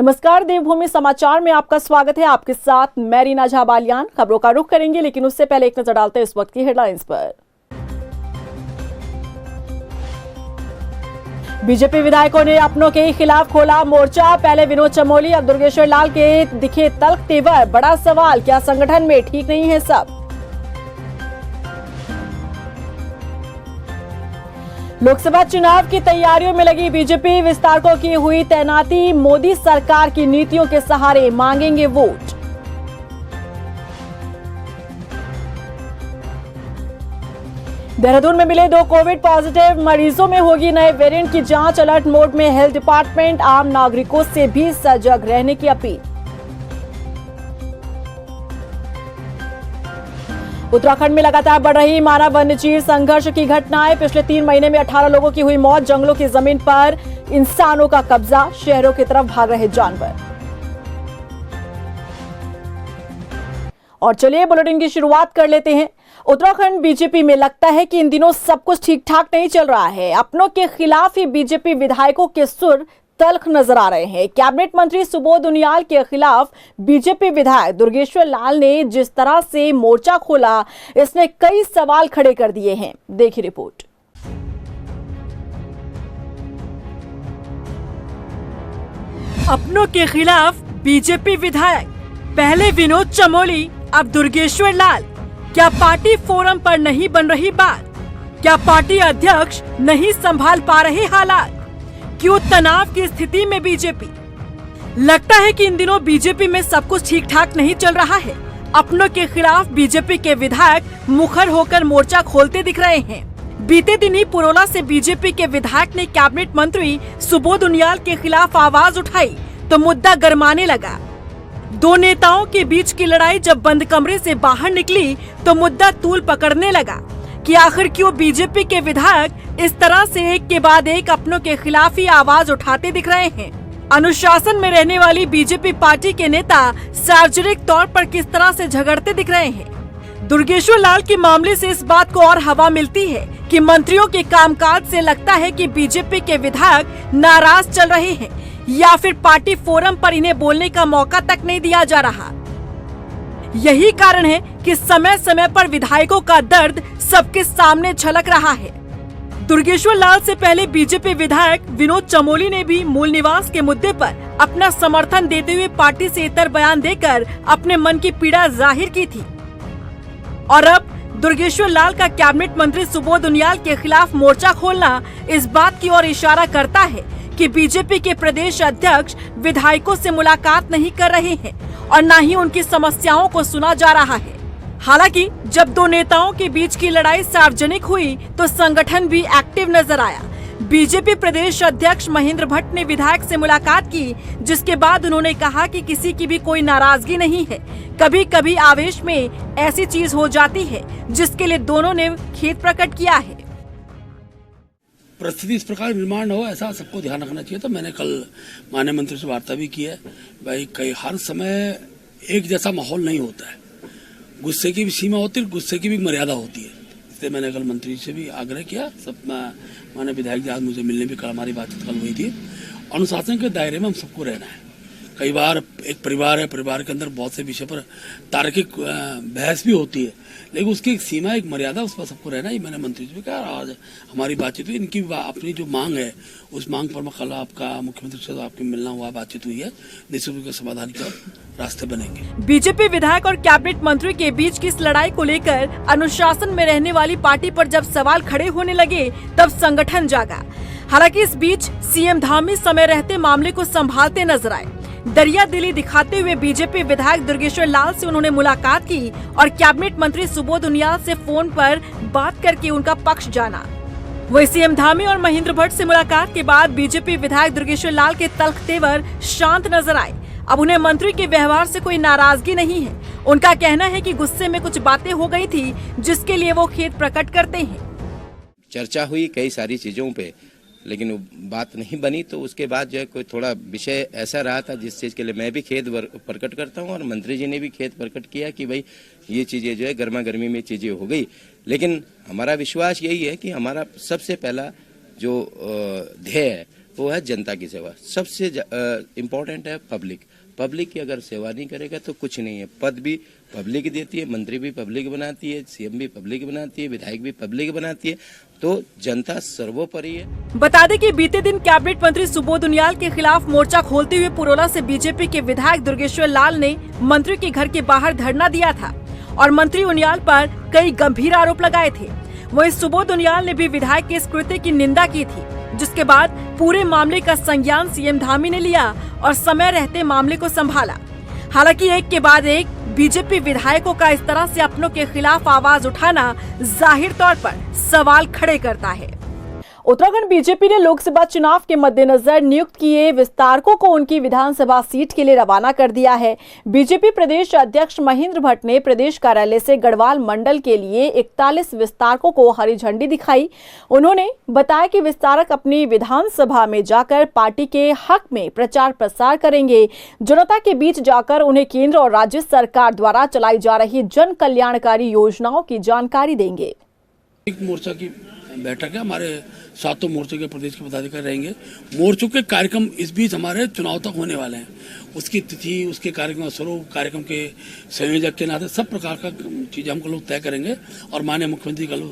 नमस्कार, देवभूमि समाचार में आपका स्वागत है। आपके साथ मैं रीना झा बालियान। खबरों का रुख करेंगे, लेकिन उससे पहले एक नजर डालते हैं इस वक्त की हेडलाइंस पर। बीजेपी विधायकों ने अपनों के खिलाफ खोला मोर्चा। पहले विनोद चमोली, अब दुर्गेश्वर लाल के दिखे तल्ख तेवर। बड़ा सवाल, क्या संगठन में ठीक नहीं है सब? लोकसभा चुनाव की तैयारियों में लगी बीजेपी, विस्तारकों की हुई तैनाती। मोदी सरकार की नीतियों के सहारे मांगेंगे वोट। देहरादून में मिले 2 कोविड पॉजिटिव मरीजों में होगी नए वेरिएंट की जांच। अलर्ट मोड में हेल्थ डिपार्टमेंट, आम नागरिकों से भी सजग रहने की अपील। उत्तराखंड में लगातार बढ़ रही मानव वन्यजीव संघर्ष की घटनाएं। पिछले 3 महीने में 18 लोगों की हुई मौत। जंगलों की जमीन पर इंसानों का कब्जा, शहरों की तरफ भाग रहे जानवर। और चलिए बुलेटिन की शुरुआत कर लेते हैं। उत्तराखंड बीजेपी में लगता है कि इन दिनों सब कुछ ठीक ठाक नहीं चल रहा है। अपनों के खिलाफ ही बीजेपी विधायकों के सुर तल्ख नजर आ रहे हैं। कैबिनेट मंत्री सुबोध उनियाल के खिलाफ बीजेपी विधायक दुर्गेश्वर लाल ने जिस तरह से मोर्चा खोला, इसने कई सवाल खड़े कर दिए हैं। देखिए रिपोर्ट। अपनों के खिलाफ बीजेपी विधायक, पहले विनोद चमोली, अब दुर्गेश्वर लाल। क्या पार्टी फोरम पर नहीं बन रही बात? क्या पार्टी अध्यक्ष नहीं संभाल पा रहे हालात? क्यों तनाव की स्थिति में बीजेपी? लगता है कि इन दिनों बीजेपी में सब कुछ ठीक ठाक नहीं चल रहा है। अपनों के खिलाफ बीजेपी के विधायक मुखर होकर मोर्चा खोलते दिख रहे हैं। बीते दिन ही पुरोला से बीजेपी के विधायक ने कैबिनेट मंत्री सुबोध उनियाल के खिलाफ आवाज उठाई तो मुद्दा गरमाने लगा। 2 नेताओं के बीच की लड़ाई जब बंद कमरे से बाहर निकली तो मुद्दा तूल पकड़ने लगा कि आखिर क्यों बीजेपी के विधायक इस तरह से एक के बाद एक अपनों के खिलाफ ही आवाज उठाते दिख रहे हैं। अनुशासन में रहने वाली बीजेपी पार्टी के नेता सार्वजनिक तौर पर किस तरह से झगड़ते दिख रहे हैं। दुर्गेश्वर लाल के मामले से इस बात को और हवा मिलती है कि मंत्रियों के कामकाज से लगता है कि बीजेपी के विधायक नाराज चल रहे हैं या फिर पार्टी फोरम पर इन्हें बोलने का मौका तक नहीं दिया जा रहा। यही कारण है कि समय समय पर विधायकों का दर्द सबके सामने झलक रहा है। दुर्गेश्वर लाल से पहले बीजेपी विधायक विनोद चमोली ने भी मूल निवास के मुद्दे पर अपना समर्थन देते हुए पार्टी से इतर बयान देकर अपने मन की पीड़ा जाहिर की थी। और अब दुर्गेश्वर लाल का कैबिनेट मंत्री सुबोध उनियाल के खिलाफ मोर्चा खोलना इस बात की ओर इशारा करता है कि बीजेपी के प्रदेश अध्यक्ष विधायकों से मुलाकात नहीं कर रहे हैं और न ही उनकी समस्याओं को सुना जा रहा है। हालांकि जब 2 नेताओं के बीच की लड़ाई सार्वजनिक हुई तो संगठन भी एक्टिव नजर आया। बीजेपी प्रदेश अध्यक्ष महेंद्र भट्ट ने विधायक से मुलाकात की, जिसके बाद उन्होंने कहा कि किसी की भी कोई नाराजगी नहीं है। कभी कभी आवेश में ऐसी चीज हो जाती है जिसके लिए दोनों ने खेद प्रकट किया है। परिस्थिति इस प्रकार निर्माण न हो, ऐसा सबको ध्यान रखना चाहिए। तो मैंने कल माननीय मंत्री से वार्ता भी की है। भाई कई हर समय एक जैसा माहौल नहीं होता है। गुस्से की भी सीमा होती है, गुस्से की भी मर्यादा होती है। इसलिए मैंने कल मंत्री से भी आग्रह किया। सब माननीय विधायक जी आज मुझे मिलने भी कल, हमारी बातचीत कल हुई थी। अनुशासन के दायरे में हम सबको रहना है। कई बार एक परिवार है, परिवार के अंदर बहुत से विषय पर तार्किक बहस भी होती है, लेकिन उसकी एक सीमा, एक मर्यादा, उस पर सबको रहना है। ये मैंने मंत्री से भी कहा। आज हमारी बातचीत हुई। इनकी अपनी जो मांग है उस मांग पर मैं कल आपका मुख्यमंत्री से आपकी मिलना हुआ, बातचीत हुई है। निश्चित रूप से समाधान के रास्ते बनेंगे। बीजेपी विधायक और कैबिनेट मंत्री के बीच की इस लड़ाई को लेकर अनुशासन में रहने वाली पार्टी पर जब सवाल खड़े होने लगे तब संगठन जागा। हालांकि इस बीच सीएम धामी समय रहते मामले को संभालते नजर आए। दरिया दिली दिखाते हुए बीजेपी विधायक दुर्गेश्वर लाल से उन्होंने मुलाकात की और कैबिनेट मंत्री सुबोध उनियाल से फोन पर बात करके उनका पक्ष जाना। वही सीएम धामी और महेंद्र भट्ट से मुलाकात के बाद बीजेपी विधायक दुर्गेश्वर लाल के तल्ख तेवर शांत नजर आए। अब उन्हें मंत्री के व्यवहार से कोई नाराजगी नहीं है। उनका कहना है कि गुस्से में कुछ बातें हो गई थी, जिसके लिए वो खेद प्रकट करते हैं। चर्चा हुई कई सारी चीजों पे, लेकिन बात नहीं बनी। तो उसके बाद जो है कोई थोड़ा विषय ऐसा रहा था जिस चीज के लिए मैं भी खेद प्रकट करता हूं और मंत्री जी ने भी खेद प्रकट किया कि भाई ये चीजें जो है गर्मा गर्मी में चीजें हो गई। लेकिन हमारा विश्वास यही है कि हमारा सबसे पहला जो ध्येय है वो है जनता की सेवा। सबसे इम्पोर्टेंट है पब्लिक की अगर सेवा नहीं करेगा तो कुछ नहीं है। पद भी पब्लिक देती है, मंत्री भी पब्लिक बनाती है, सीएम भी पब्लिक बनाती है, विधायक भी पब्लिक बनाती है, तो जनता सर्वोपरि है। बता दें कि बीते दिन कैबिनेट मंत्री सुबोध उनियाल के खिलाफ मोर्चा खोलते हुए पुरोला से बीजेपी के विधायक दुर्गेश्वर लाल ने मंत्री के घर के बाहर धरना दिया था और मंत्री उनियाल पर कई गंभीर आरोप लगाए थे। वहीं सुबोध उनियाल ने भी विधायक के इस कृत्य की निंदा की थी, जिसके बाद पूरे मामले का संज्ञान सीएम धामी ने लिया और समय रहते मामले को संभाला। हालांकि एक के बाद एक बीजेपी विधायकों का इस तरह से अपनों के खिलाफ आवाज उठाना जाहिर तौर पर सवाल खड़े करता है। उत्तराखंड बीजेपी ने लोकसभा चुनाव के मद्देनजर नियुक्त किए विस्तारकों को उनकी विधानसभा सीट के लिए रवाना कर दिया है। बीजेपी प्रदेश अध्यक्ष महेंद्र भट्ट ने प्रदेश कार्यालय से गढ़वाल मंडल के लिए 41 विस्तारकों को हरी झंडी दिखाई। उन्होंने बताया कि विस्तारक अपनी विधानसभा में जाकर पार्टी के हक में प्रचार प्रसार करेंगे, जनता के बीच जाकर उन्हें केंद्र और राज्य सरकार द्वारा चलाई जा रही जन कल्याणकारी योजनाओं की जानकारी देंगे। एक मोर्चा की बैठक है, हमारे सातों मोर्चे के प्रदेश के पदाधिकारी रहेंगे। मोर्चों के कार्यक्रम इस बीच हमारे चुनाव तक होने वाले हैं। उसकी तिथि, उसके कार्यक्रम स्वरूप, कार्यक्रम के संयोजक के नाते सब प्रकार का चीज़ें हम लोग तय करेंगे और माननीय मुख्यमंत्री कल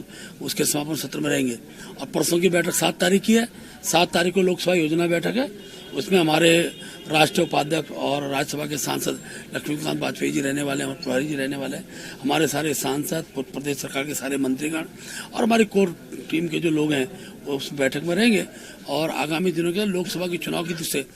उसके समापन सत्र में रहेंगे। और परसों की बैठक 7 तारीख की है। 7 तारीख को लोकसभा योजना बैठक है। उसमें हमारे राष्ट्रीय उपाध्यक्ष और राज्यसभा के सांसद लक्ष्मीकांत वाजपेयी जी रहने वाले हैं और प्रभारी जी रहने वाले हैं। हमारे सारे सांसद, प्रदेश सरकार के सारे मंत्रीगण और हमारी कोर टीम के जो लोग हैं वो उस बैठक में रहेंगे और आगामी दिनों के लोकसभा के चुनाव की दृष्टि से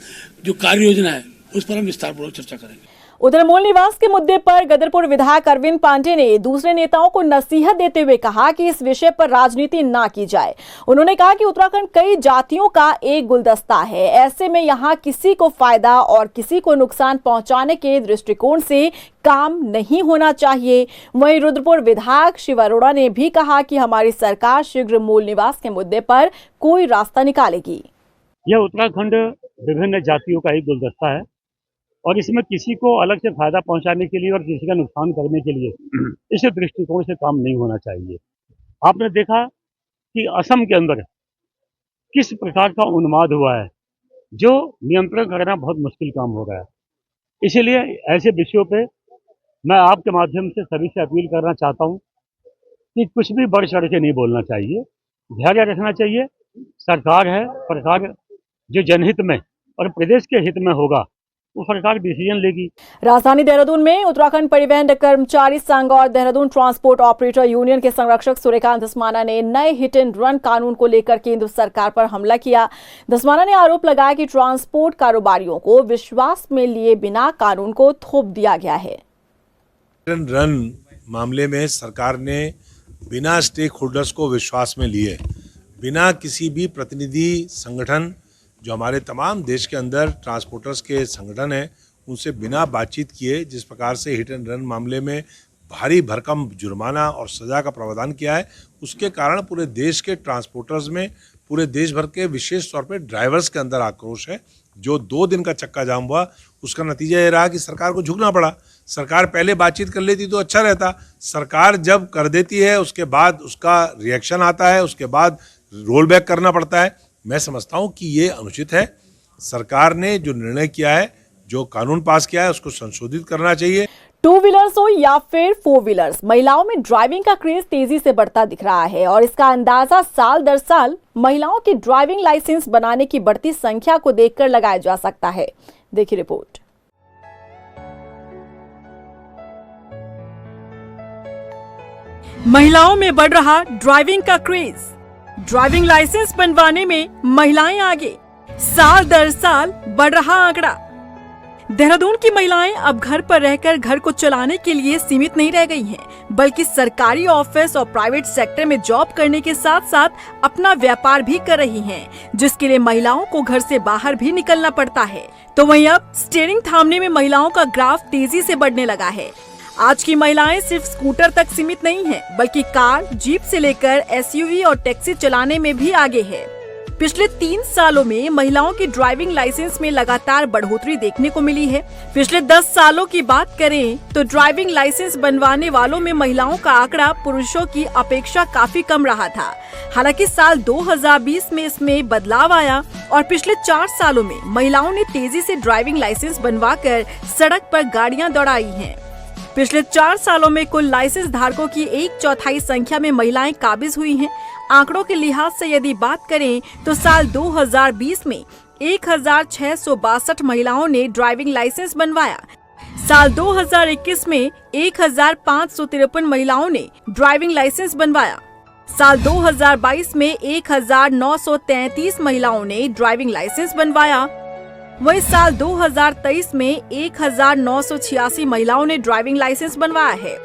जो कार्य योजना है उस पर हम विस्तारपूर्वक चर्चा करेंगे। उधर मूल निवास के मुद्दे पर गदरपुर विधायक अरविंद पांडे ने दूसरे नेताओं को नसीहत देते हुए कहा कि इस विषय पर राजनीति ना की जाए। उन्होंने कहा कि उत्तराखंड कई जातियों का एक गुलदस्ता है, ऐसे में यहाँ किसी को फायदा और किसी को नुकसान पहुंचाने के दृष्टिकोण से काम नहीं होना चाहिए। वहीं रुद्रपुर विधायक शिव अरोड़ा ने भी कहा कि हमारी सरकार शीघ्र मूल निवास के मुद्दे पर कोई रास्ता निकालेगी। यह उत्तराखंड विभिन्न जातियों का एक गुलदस्ता है और इसमें किसी को अलग से फायदा पहुंचाने के लिए और किसी का नुकसान करने के लिए इस दृष्टिकोण से काम नहीं होना चाहिए। आपने देखा कि असम के अंदर किस प्रकार का उन्माद हुआ है, जो नियंत्रण करना बहुत मुश्किल काम हो गया है। इसीलिए ऐसे विषयों पे मैं आपके माध्यम से सभी से अपील करना चाहता हूं कि कुछ भी बढ़ चढ़ के नहीं बोलना चाहिए, धैर्य रखना चाहिए। सरकार है, सरकार जो जनहित में और प्रदेश के हित में होगा वो सरकार डिसीजन लेगी। राजधानी देहरादून में उत्तराखंड परिवहन कर्मचारी संघ और देहरादून ट्रांसपोर्ट ऑपरेटर यूनियन के संरक्षक सूर्यकांत धस्माना ने नए हिट एंड रन कानून को लेकर केंद्र सरकार पर हमला किया। धस्माना ने आरोप लगाया कि ट्रांसपोर्ट कारोबारियों को विश्वास में लिए बिना कानून को थोप दिया गया है। हिट एंड रन मामले में सरकार ने बिना स्टेक होल्डर्स को विश्वास में लिए, बिना किसी भी प्रतिनिधि संगठन जो हमारे तमाम देश के अंदर ट्रांसपोर्टर्स के संगठन हैं उनसे बिना बातचीत किए जिस प्रकार से हिट एंड रन मामले में भारी भरकम जुर्माना और सज़ा का प्रावधान किया है, उसके कारण पूरे देश के ट्रांसपोर्टर्स में, पूरे देश भर के विशेष तौर पे ड्राइवर्स के अंदर आक्रोश है। जो 2 दिन का चक्का जाम हुआ उसका नतीजा ये रहा कि सरकार को झुकना पड़ा। सरकार पहले बातचीत कर लेती तो अच्छा रहता। सरकार जब कर देती है उसके बाद उसका रिएक्शन आता है, उसके बाद रोल बैक करना पड़ता है। मैं समझता हूं कि ये अनुचित है। सरकार ने जो निर्णय किया है, जो कानून पास किया है, उसको संशोधित करना चाहिए। 2 व्हीलर्स हो या फिर 4 व्हीलर्स, महिलाओं में ड्राइविंग का क्रेज तेजी से बढ़ता दिख रहा है और इसका अंदाजा साल दर साल महिलाओं की ड्राइविंग लाइसेंस बनाने की बढ़ती संख्या को देखकर लगाया जा सकता है। देखिए रिपोर्ट। महिलाओं में बढ़ रहा ड्राइविंग का क्रेज, ड्राइविंग लाइसेंस बनवाने में महिलाएं आगे, साल दर साल बढ़ रहा आंकड़ा। देहरादून की महिलाएं अब घर पर रहकर घर को चलाने के लिए सीमित नहीं रह गई हैं, बल्कि सरकारी ऑफिस और प्राइवेट सेक्टर में जॉब करने के साथ साथ अपना व्यापार भी कर रही हैं, जिसके लिए महिलाओं को घर से बाहर भी निकलना पड़ता है। तो वहीं अब स्टीयरिंग थामने में महिलाओं का ग्राफ तेजी से बढ़ने लगा है। आज की महिलाएं सिर्फ स्कूटर तक सीमित नहीं हैं, बल्कि कार, जीप से लेकर SUV और टैक्सी चलाने में भी आगे है। पिछले 3 सालों में महिलाओं की ड्राइविंग लाइसेंस में लगातार बढ़ोतरी देखने को मिली है। पिछले 10 सालों की बात करें तो ड्राइविंग लाइसेंस बनवाने वालों में महिलाओं का आंकड़ा पुरुषों की अपेक्षा काफी कम रहा था। हालांकि साल 2020 में इसमें बदलाव आया और पिछले 4 सालों में महिलाओं ने तेजी से ड्राइविंग लाइसेंस बनवाकर सड़क पर गाड़ियां दौड़ाई हैं। पिछले 4 सालों में कुल लाइसेंस धारकों की 1/4 संख्या में महिलाएं काबिज हुई हैं। आंकड़ों के लिहाज से यदि बात करें तो साल 2020 में 1662 महिलाओं ने ड्राइविंग लाइसेंस बनवाया। साल 2021 में 1553 महिलाओं ने ड्राइविंग लाइसेंस बनवाया। साल 2022 में 1933 महिलाओं ने ड्राइविंग लाइसेंस बनवाया। वहीं साल 2023 में 1986 महिलाओं ने ड्राइविंग लाइसेंस बनवाया है।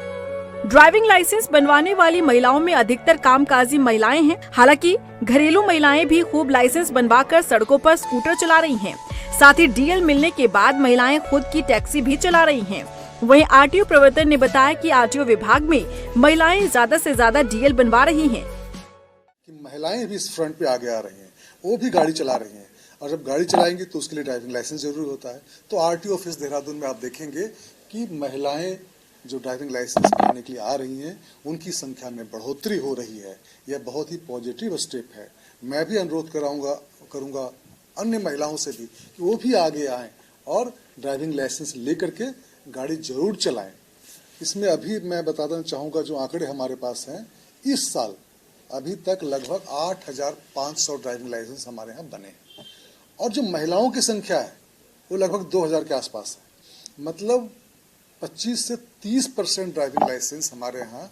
ड्राइविंग लाइसेंस बनवाने वाली महिलाओं में अधिकतर कामकाजी महिलाएं हैं। हालांकि घरेलू महिलाएं भी खूब लाइसेंस बनवाकर सड़कों पर स्कूटर चला रही हैं। साथ ही डीएल मिलने के बाद महिलाएं खुद की टैक्सी भी चला रही हैं। वहीं आरटीओ प्रवर्तन ने बताया कि आरटीओ विभाग में महिलाएं ज्यादा से ज्यादा डीएल बनवा रही हैं। कि महिलाएं भी इस फ्रंट पे आगे आ रही हैं, वो भी गाड़ी चला रही हैं और जब गाड़ी चलाएंगी तो उसके लिए ड्राइविंग लाइसेंस जरूरी होता है। तो आरटीओ ऑफिस देहरादून में आप देखेंगे कि महिलाएं जो ड्राइविंग लाइसेंस बनाने के लिए आ रही हैं उनकी संख्या में बढ़ोतरी हो रही है। यह बहुत ही पॉजिटिव स्टेप है। मैं भी अनुरोध करूंगा अन्य महिलाओं से भी कि वो भी आगे आएं और ड्राइविंग लाइसेंस लेकर के गाड़ी जरूर चलाएं। इसमें अभी मैं बताना चाहूँगा जो आंकड़े हमारे पास हैं, इस साल अभी तक लगभग 8500 ड्राइविंग लाइसेंस हमारे यहाँ बने हैं और जो महिलाओं की संख्या है वो लगभग 2000 के आसपास है। मतलब 25 से 30% ड्राइविंग लाइसेंस हमारे यहाँ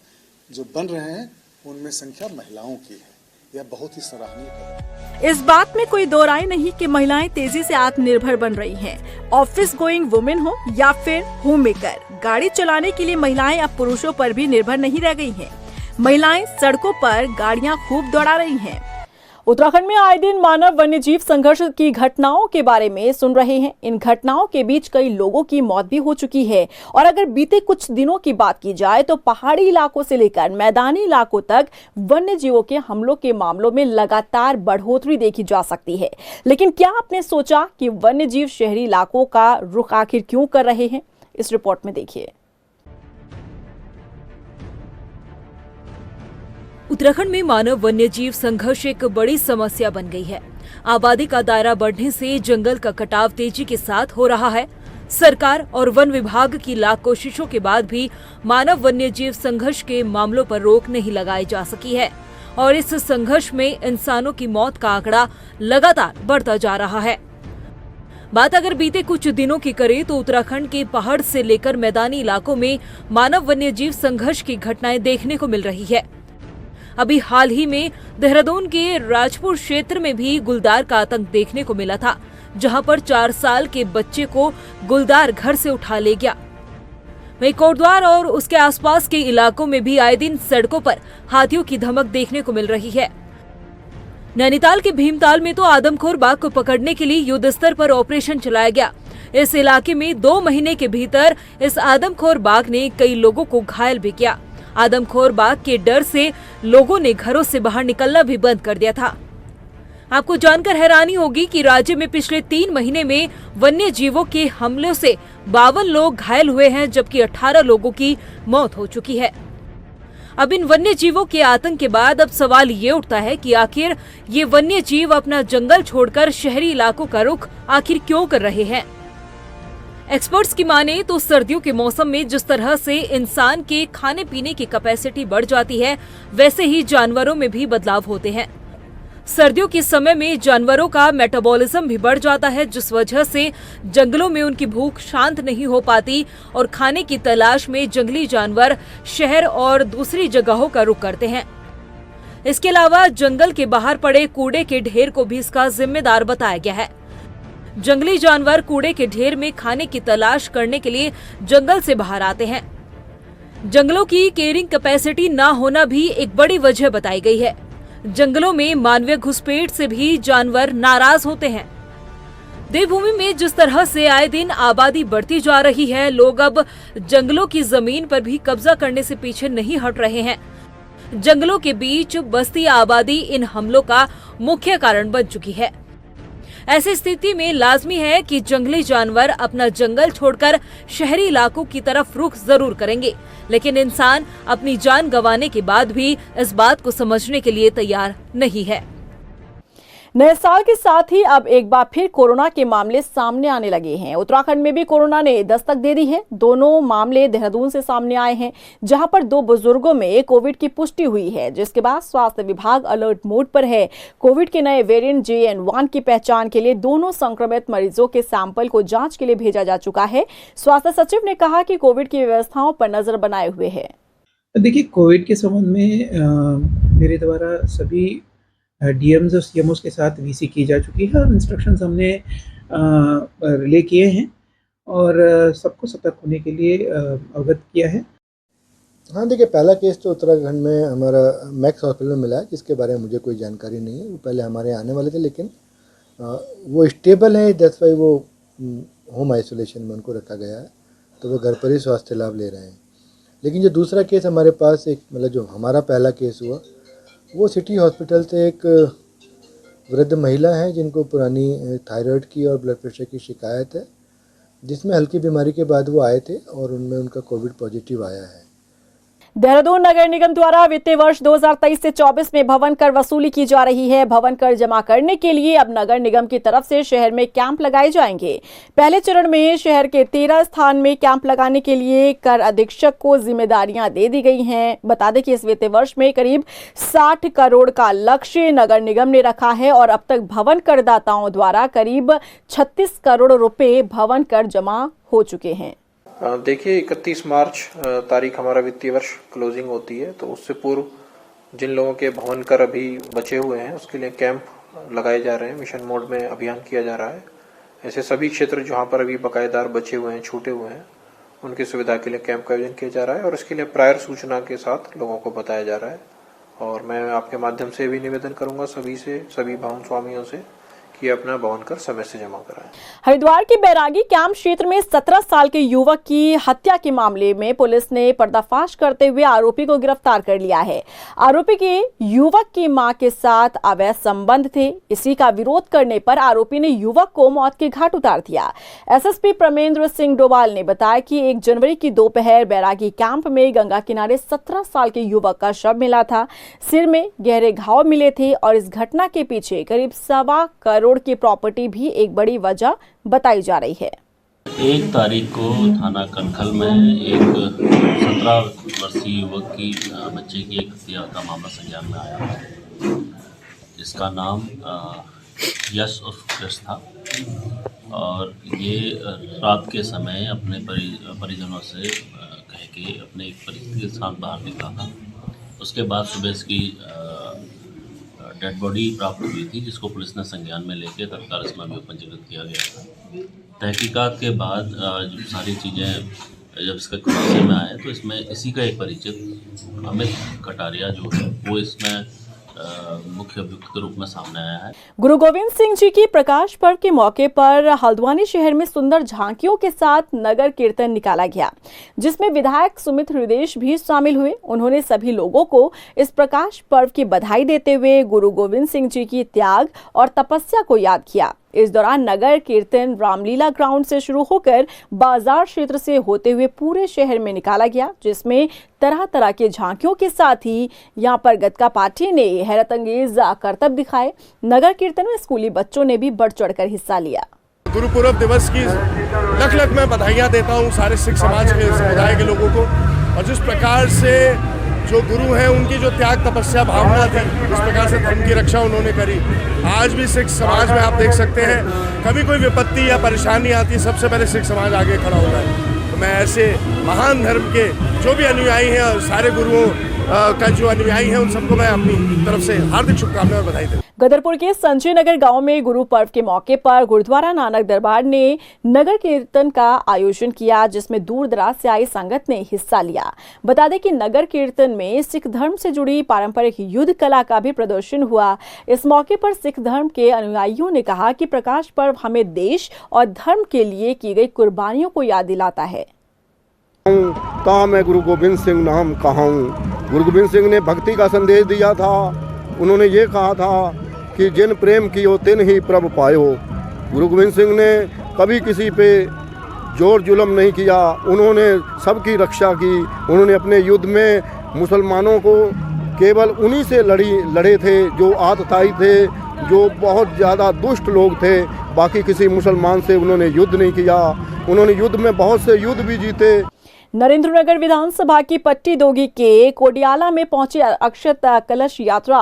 जो बन रहे हैं उनमें संख्या महिलाओं की है। यह बहुत ही सराहनीय है। इस बात में कोई दो राय नहीं कि महिलाएं तेजी से आत्मनिर्भर बन रही हैं। ऑफिस गोइंग वुमेन हो या फिर होम मेकर, गाड़ी चलाने के लिए महिलाएं अब पुरुषों पर भी निर्भर नहीं रह गई हैं। महिलाएं सड़कों पर गाड़ियां खूब दौड़ा रही हैं। उत्तराखंड में आए दिन मानव वन्य जीव संघर्ष की घटनाओं के बारे में सुन रहे हैं। इन घटनाओं के बीच कई लोगों की मौत भी हो चुकी है और अगर बीते कुछ दिनों की बात की जाए तो पहाड़ी इलाकों से लेकर मैदानी इलाकों तक वन्य जीवों के हमलों के मामलों में लगातार बढ़ोतरी देखी जा सकती है। लेकिन क्या आपने सोचा कि वन्य जीव शहरी इलाकों का रुख आखिर क्यों कर रहे हैं? इस रिपोर्ट में देखिए। उत्तराखंड में मानव वन्य जीव संघर्ष एक बड़ी समस्या बन गई है। आबादी का दायरा बढ़ने से जंगल का कटाव तेजी के साथ हो रहा है। सरकार और वन विभाग की लाख कोशिशों के बाद भी मानव वन्य जीव संघर्ष के मामलों पर रोक नहीं लगाई जा सकी है और इस संघर्ष में इंसानों की मौत का आंकड़ा लगातार बढ़ता जा रहा है। बात अगर बीते कुछ दिनों की करें तो उत्तराखंड के पहाड़ से लेकर मैदानी इलाकों में मानव वन्य जीव संघर्ष की घटनाएं देखने को मिल रही है। अभी हाल ही में देहरादून के राजपुर क्षेत्र में भी गुलदार का आतंक देखने को मिला था, जहां पर 4 साल के बच्चे को गुलदार घर से उठा ले गया। वहीं कोटद्वार और उसके आसपास के इलाकों में भी आए दिन सड़कों पर हाथियों की धमक देखने को मिल रही है। नैनीताल के भीमताल में तो आदमखोर बाघ को पकड़ने के लिए युद्ध स्तर पर ऑपरेशन चलाया गया। इस इलाके में 2 महीने के भीतर इस आदमखोर बाघ ने कई लोगों को घायल भी किया। आदमखोर बाघ के डर से लोगों ने घरों से बाहर निकलना भी बंद कर दिया था। आपको जानकर हैरानी होगी कि राज्य में पिछले 3 महीने में वन्य जीवों के हमलों से 52 लोग घायल हुए हैं, जबकि 18 लोगों की मौत हो चुकी है। अब इन वन्य जीवों के आतंक के बाद अब सवाल ये उठता है कि आखिर ये वन्य जीव अपना जंगल छोड़कर शहरी इलाकों का रुख आखिर क्यों कर रहे हैं? एक्सपर्ट्स की माने तो सर्दियों के मौसम में जिस तरह से इंसान के खाने पीने की कैपेसिटी बढ़ जाती है, वैसे ही जानवरों में भी बदलाव होते हैं। सर्दियों के समय में जानवरों का मेटाबॉलिज्म भी बढ़ जाता है, जिस वजह से जंगलों में उनकी भूख शांत नहीं हो पाती और खाने की तलाश में जंगली जानवर शहर और दूसरी जगहों का रुख करते हैं। इसके अलावा जंगल के बाहर पड़े कूड़े के ढेर को भी इसका जिम्मेदार बताया गया है। जंगली जानवर कूड़े के ढेर में खाने की तलाश करने के लिए जंगल से बाहर आते हैं। जंगलों की कैरिंग कैपेसिटी ना होना भी एक बड़ी वजह बताई गई है। जंगलों में मानवीय घुसपैठ से भी जानवर नाराज होते हैं। देवभूमि में जिस तरह से आए दिन आबादी बढ़ती जा रही है, लोग अब जंगलों की जमीन पर भी कब्जा करने से पीछे नहीं हट रहे हैं। जंगलों के बीच बस्ती आबादी इन हमलों का मुख्य कारण बन चुकी है। ऐसी स्थिति में लाजमी है कि जंगली जानवर अपना जंगल छोड़कर शहरी इलाकों की तरफ रुख जरूर करेंगे, लेकिन इंसान अपनी जान गंवाने के बाद भी इस बात को समझने के लिए तैयार नहीं है। नए साल के साथ ही अब एक बार फिर कोरोना के मामले सामने आने लगे हैं। उत्तराखंड में भी कोरोना ने दस्तक दे दी है। दोनों मामले देहरादून से सामने आए हैं, जहां पर 2 बुजुर्गों में कोविड की पुष्टि हुई है, जिसके बाद स्वास्थ्य विभाग अलर्ट मोड पर है। कोविड के नए वेरिएंट JN1 की पहचान के लिए दोनों संक्रमित मरीजों के सैंपल को जांच के लिए भेजा जा चुका है। स्वास्थ्य सचिव ने कहा कि कोविड की व्यवस्थाओं पर नजर बनाए हुए है। देखिए, कोविड के संबंध में मेरे द्वारा सभी DMs और CMOs के साथ VC की जा चुकी है और इंस्ट्रक्शंस हमने रिले किए हैं और सबको सतर्क होने के लिए अवगत किया है। हाँ, देखिए, पहला केस तो उत्तराखंड में हमारा मैक्स हॉस्पिटल में मिला है, जिसके बारे में मुझे कोई जानकारी नहीं है। वो पहले हमारे आने वाले थे, लेकिन वो स्टेबल है, दैट्स वाई वो होम आइसोलेशन में उनको रखा गया है, तो वो घर पर ही स्वास्थ्य लाभ ले रहे हैं। लेकिन जो दूसरा केस हमारे पास एक मतलब जो हमारा पहला केस हुआ, वो सिटी हॉस्पिटल से एक वृद्ध महिला है जिनको पुरानी थायराइड की और ब्लड प्रेशर की शिकायत है, जिसमें हल्की बीमारी के बाद वो आए थे और उनमें उनका कोविड पॉजिटिव आया है। देहरादून नगर निगम द्वारा वित्तीय वर्ष 2023 से 24 में भवन कर वसूली की जा रही है। भवन कर जमा करने के लिए अब नगर निगम की तरफ से शहर में कैंप लगाए जाएंगे। पहले चरण में शहर के 13 स्थान में कैंप लगाने के लिए कर अधीक्षक को जिम्मेदारियां दे दी गई हैं। बता दें कि इस वित्तीय वर्ष में करीब 60 करोड़ का लक्ष्य नगर निगम ने रखा है और अब तक भवन करदाताओं द्वारा करीब 36 करोड़ रुपए भवन कर जमा हो चुके हैं। देखिए, 31 मार्च तारीख हमारा वित्तीय वर्ष क्लोजिंग होती है, तो उससे पूर्व जिन लोगों के भवन कर अभी बचे हुए हैं उसके लिए कैंप लगाए जा रहे हैं। मिशन मोड में अभियान किया जा रहा है। ऐसे सभी क्षेत्र जहां पर अभी बकायेदार बचे हुए हैं, छूटे हुए हैं, उनकी सुविधा के लिए कैंप का आयोजन किया जा रहा है और इसके लिए प्रायर सूचना के साथ लोगों को बताया जा रहा है। और मैं आपके माध्यम से भी निवेदन करूंगा सभी भवन स्वामियों से कि अपना भवन कर समय से जमा कराएं। हरिद्वार के बैरागी कैंप क्षेत्र में 17 साल के युवक की हत्या के मामले में पुलिस ने पर्दाफाश करते हुए आरोपी को गिरफ्तार कर लिया है। आरोपी के युवक की मां के साथ अवैध संबंध थे। इसी का विरोध करने पर आरोपी ने युवक को मौत के घाट उतार दिया। SSP प्रमेंद्र सिंह डोभाल ने बताया कि 1 जनवरी की दोपहर बैरागी कैंप में गंगा किनारे 17 साल के युवक का शव मिला था। सिर में गहरे घाव मिले थे और इस घटना के पीछे करीब 1.25 करोड़ की प्रॉपर्टी भी एक बड़ी वजह बताई जा रही है। 1 तारीख को थाना कनखल में एक 17 वर्षीय युवक की बच्चे की एक हत्या का मामला संज्ञान में आया है। इसका नाम यश उर्फ कृष था और ये रात के समय अपने परिजनों से कह के अपने एक परिचित के साथ बाहर निकला था। उसके बाद सुबह इसकी डेड बॉडी प्राप्त हुई थी, जिसको पुलिस ने संज्ञान में लेकर तत्काल इसमें अभियोग पंजीकृत किया गया था। तहकीकात के बाद जो सारी चीज़ें जब इसके खुलासे में आए तो इसमें इसी का एक परिचित अमित कटारिया जो है वो इसमें मुख्य अभियुक्त के रूप में सामने आया है। गुरु गोविंद सिंह जी की प्रकाश पर्व के मौके पर हल्द्वानी शहर में सुंदर झांकियों के साथ नगर कीर्तन निकाला गया, जिसमें विधायक सुमित हृदय भी शामिल हुए। उन्होंने सभी लोगों को इस प्रकाश पर्व की बधाई देते हुए गुरु गोविंद सिंह जी की त्याग और तपस्या को याद किया। इस दौरान नगर कीर्तन रामलीला ग्राउंड से शुरू होकर बाजार क्षेत्र से होते हुए पूरे शहर में निकाला गया, जिसमें तरह तरह के झांकियों के साथ ही यहां पर गतका पार्टी ने हैरत अंगेज करतब दिखाए। नगर कीर्तन में स्कूली बच्चों ने भी बढ़ चढ़कर हिस्सा लिया। गुरु पूर्व दिवस की लख मैं बधाइयाँ देता हूँ सारे सिख समाज के समुदाय के लोगों को। और जिस प्रकार से जो गुरु हैं उनकी जो त्याग तपस्या भावना थी, इस प्रकार से धर्म की रक्षा उन्होंने करी। आज भी सिख समाज में आप देख सकते हैं, कभी कोई विपत्ति या परेशानी आती सबसे पहले सिख समाज आगे खड़ा होता है। तो मैं ऐसे महान धर्म के जो भी अनुयायी हैं और सारे गुरुओं का जो अनुयायी हैं उन सबको मैं अपनी तरफ से हार्दिक शुभकामनाएं और बधाई देता हूं। गदरपुर के संजय नगर गांव में गुरु पर्व के मौके पर गुरुद्वारा नानक दरबार ने नगर कीर्तन का आयोजन किया, जिसमें दूर दराज से आई संगत ने हिस्सा लिया। बता दें कि नगर कीर्तन में सिख धर्म से जुड़ी पारंपरिक युद्ध कला का भी प्रदर्शन हुआ। इस मौके पर सिख धर्म के अनुयायियों ने कहा कि प्रकाश पर्व हमें देश और धर्म के लिए की गई कुर्बानियों को याद दिलाता है। कहा मैं गुरु गोविंद सिंह नाम कहा हूँ। गुरु गोविंद सिंह ने भक्ति का संदेश दिया था। उन्होंने ये कहा था कि जिन प्रेम कियो तिन ही प्रभ पायो। गुरु गोविंद सिंह ने कभी किसी पे जोर जुल्म नहीं किया, उन्होंने सबकी रक्षा की। उन्होंने अपने युद्ध में मुसलमानों को केवल उन्हीं से लड़े थे जो आतताई थे, जो बहुत ज़्यादा दुष्ट लोग थे। बाकी किसी मुसलमान से उन्होंने युद्ध नहीं किया। उन्होंने युद्ध में बहुत से युद्ध भी जीते। नरेंद्रनगर विधानसभा की पट्टी दोगी के कोडियाला में पहुंचे अक्षत कलश यात्रा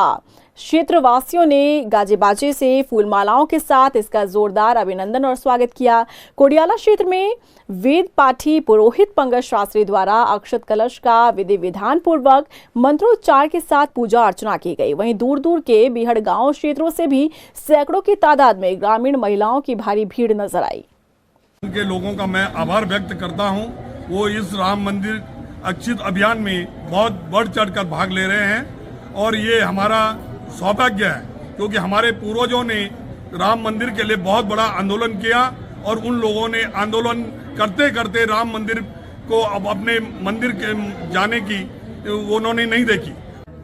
क्षेत्रवासियों ने गाजे बाजे से फूलमालाओं के साथ इसका जोरदार अभिनंदन और स्वागत किया। कोडियाला क्षेत्र में वेद पाठी पुरोहित पंकज शास्त्री द्वारा अक्षत कलश का विधि विधान पूर्वक मंत्रोच्चार के साथ पूजा अर्चना की गई। वहीं दूर दूर के बिहड़ गांव क्षेत्रों से भी सैकड़ों की तादाद में ग्रामीण महिलाओं की भारी भीड़ नजर आई। के लोगों का मैं आभार व्यक्त करता हूं, वो इस राम मंदिर अक्षित अभियान में बहुत बढ़ चढ़कर भाग ले रहे हैं और ये हमारा सौभाग्य है, क्योंकि हमारे पूर्वजों ने राम मंदिर के लिए बहुत बड़ा आंदोलन किया और उन लोगों ने आंदोलन करते करते राम मंदिर को अब अपने मंदिर के जाने की उन्होंने नहीं देखी।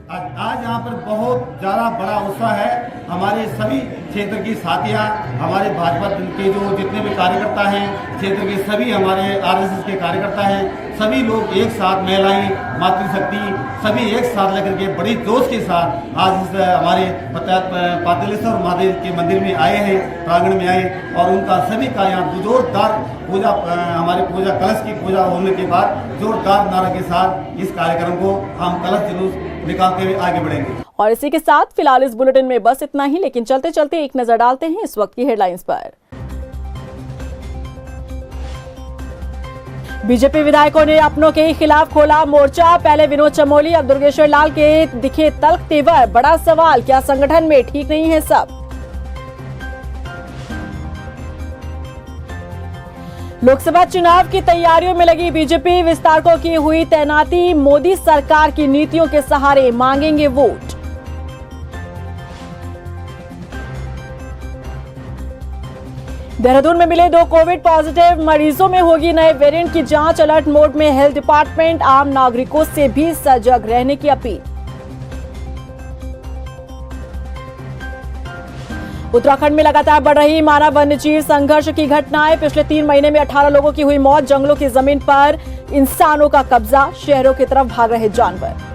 आज यहाँ पर बहुत ज़्यादा बड़ा उत्साह है। हमारे सभी क्षेत्र की साथियाँ, हमारे भाजपा के जो जितने भी कार्यकर्ता हैं, क्षेत्र के सभी हमारे आरएसएस के कार्यकर्ता हैं, सभी लोग एक साथ, महिलाएं, मातृशक्ति सभी एक साथ लेकर के बड़ी जोश के साथ आज इस हमारे पातालेश्वर महादेव के मंदिर में आए हैं, प्रांगण में आए और उनका सभी का यहाँ जोरदार पूजा, हमारे पूजा कलश की पूजा होने के बाद जोरदार नारा के साथ इस कार्यक्रम को हम कलश जुलूस निकालते हुए आगे बढ़ेंगे। और इसी के साथ फिलहाल इस बुलेटिन में बस इतना ही, लेकिन चलते चलते एक नजर डालते हैं इस वक्त की हेडलाइंस पर। बीजेपी विधायकों ने अपनों के खिलाफ खोला मोर्चा। पहले विनोद चमोली, अब दुर्गेश्वर लाल के दिखे तल्ख तेवर। बड़ा सवाल, क्या संगठन में ठीक नहीं है सब? लोकसभा चुनाव की तैयारियों में लगी बीजेपी, विस्तारकों की हुई तैनाती। मोदी सरकार की नीतियों के सहारे मांगेंगे वोट। देहरादून में मिले 2 कोविड पॉजिटिव मरीजों में होगी नए वेरिएंट की जांच। अलर्ट मोड में हेल्थ डिपार्टमेंट, आम नागरिकों से भी सजग रहने की अपील। उत्तराखंड में लगातार बढ़ रही मानव वन्यजीव संघर्ष की घटनाएं। पिछले 3 महीने में 18 लोगों की हुई मौत। जंगलों की जमीन पर इंसानों का कब्जा, शहरों की तरफ भाग रहे जानवर।